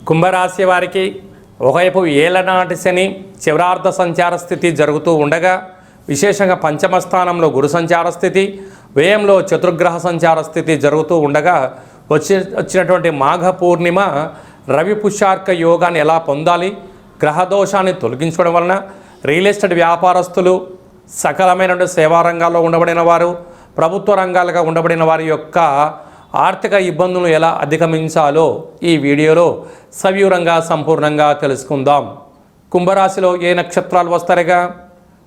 కుంభరాశి వారికి ఒకవైపు ఏలనాటి శని చివరార్ధ సంచార స్థితి జరుగుతూ ఉండగా, విశేషంగా పంచమ స్థానంలో గురు సంచార స్థితి, వ్యయంలో చతుర్గ్రహ సంచార స్థితి జరుగుతూ ఉండగా వచ్చినటువంటి మాఘ పూర్ణిమ రవి పుష్యార్క యోగాన్ని ఎలా పొందాలి, గ్రహదోషాన్ని తొలగించడం వలన రియల్ ఎస్టేట్ వ్యాపారస్తులు, సకలమైనటువంటి సేవా రంగాల్లో ఉండబడిన వారు, ప్రభుత్వ రంగాలుగా ఉండబడిన వారి యొక్క ఆర్థిక ఇబ్బందులను ఎలా అధిగమించాలో ఈ వీడియోలో సవివరంగా సంపూర్ణంగా తెలుసుకుందాం. కుంభరాశిలో ఏ నక్షత్రాలు వస్తారుగా?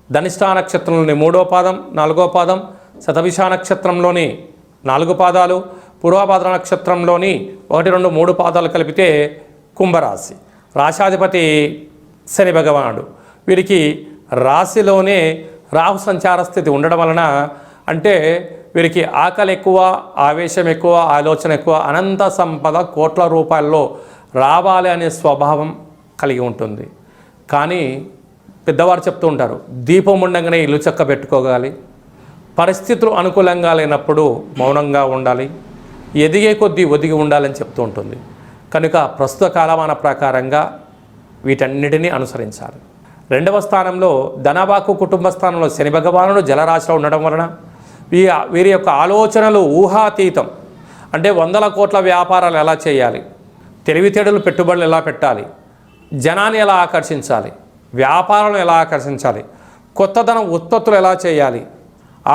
ధనిష్ఠా నక్షత్రంలోని 3వ పాదం, 4వ పాదం, శతభిష నక్షత్రంలోని 4 పాదాలు, పూర్వభాద్ర నక్షత్రంలోని 1, 2, 3 పాదాలు కలిపితే కుంభరాశి. రాశాధిపతి శని భగవానుడు. వీరికి రాశిలోనే రాహు సంచార స్థితి ఉండడం వలన, అంటే వీరికి ఆకలి ఎక్కువ, ఆవేశం ఎక్కువ, ఆలోచన ఎక్కువ, అనంత సంపద కోట్ల రూపాయల్లో రావాలి అనే స్వభావం కలిగి ఉంటుంది. కానీ పెద్దవారు చెప్తూ ఉంటారు, దీపం ఉండగానే ఇల్లు చక్క పెట్టుకోగాలి, పరిస్థితులు అనుకూలంగా లేనప్పుడు మౌనంగా ఉండాలి, ఎదిగే కొద్దీ ఒదిగి ఉండాలని చెప్తూ ఉంటుంది. కనుక ప్రస్తుత కాలమాన ప్రకారంగా వీటన్నిటినీ అనుసరించాలి. 2వ స్థానంలో ధనవాకు కుటుంబ స్థానంలో శని భగవానుడు జలరాశిలో ఉండడం వలన వీరి యొక్క ఆలోచనలు ఊహాతీతం. అంటే 100 కోట్ల వ్యాపారాలు ఎలా చేయాలి, తెలివితేటలు పెట్టుబడులు ఎలా పెట్టాలి, జనాన్ని ఎలా ఆకర్షించాలి, వ్యాపారాలను ఎలా ఆకర్షించాలి, కొత్తదనం ఉత్పత్తులు ఎలా చేయాలి,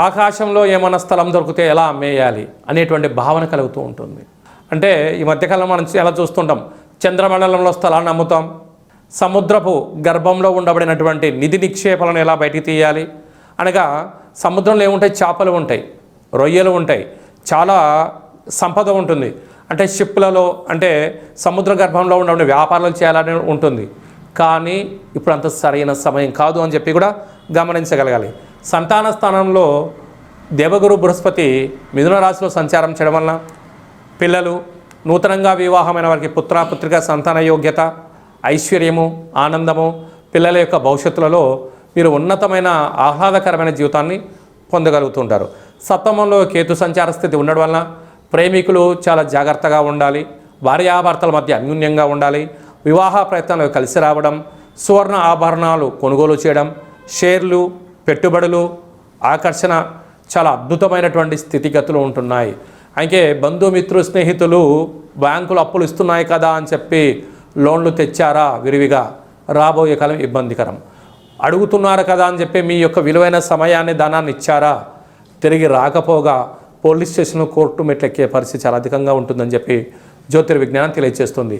ఆకాశంలో ఏమైనా స్థలం దొరికితే ఎలా అమ్మేయాలి అనేటువంటి భావన కలుగుతూ ఉంటుంది. అంటే ఈ మధ్యకాలంలో మనం ఎలా చూస్తుంటాం, చంద్రమండలంలో స్థలాన్ని అమ్ముతాం, సముద్రపు గర్భంలో ఉండబడినటువంటి నిధి నిక్షేపాలను ఎలా బయటికి తీయాలి, అనగా సముద్రంలో ఏముంటాయి, చేపలు ఉంటాయి, రొయ్యలు ఉంటాయి, చాలా సంపద ఉంటుంది. అంటే షిప్లలో, అంటే సముద్ర గర్భంలో ఉండే వ్యాపారాలు చేయాలని ఉంటుంది. కానీ ఇప్పుడు అంత సరైన సమయం కాదు అని చెప్పి కూడా గమనించగలగాలి. సంతాన స్థానంలో దేవగురు బృహస్పతి మిథున రాశిలో సంచారం చేయడం వలన పిల్లలు, నూతనంగా వివాహమైన వారికి పుత్రిక సంతాన యోగ్యత, ఐశ్వర్యము, ఆనందము, పిల్లల యొక్క భవిష్యత్తులలో మీరు ఉన్నతమైన ఆహ్లాదకరమైన జీవితాన్ని పొందగలుగుతుంటారు. సప్తమంలో కేతు సంచార స్థితి ఉండడం వలన ప్రేమికులు చాలా జాగ్రత్తగా ఉండాలి, భార్యాభర్తల మధ్య అన్యోన్యంగా ఉండాలి, వివాహ ప్రయత్నాలు కలిసి రావడం, సువర్ణ ఆభరణాలు కొనుగోలు చేయడం, షేర్లు, పెట్టుబడులు, ఆకర్షణ, చాలా అద్భుతమైనటువంటి స్థితిగతులు ఉంటున్నాయి. అయితే బంధుమిత్రు స్నేహితులు బ్యాంకులు అప్పులు ఇస్తున్నాయి కదా అని చెప్పి లోన్లు తెచ్చారా విరివిగా, రాబోయే కాలం ఇబ్బందికరం. అడుగుతున్నారు కదా అని చెప్పి మీ యొక్క విలువైన సమయాన్ని, ధనాన్ని ఇచ్చారా, తిరిగి రాకపోగా పోలీస్ స్టేషన్, కోర్టు మెట్లెక్కే పరిస్థితి చాలా అధికంగా ఉంటుందని చెప్పి జ్యోతిర్విజ్ఞానం తెలియజేస్తుంది.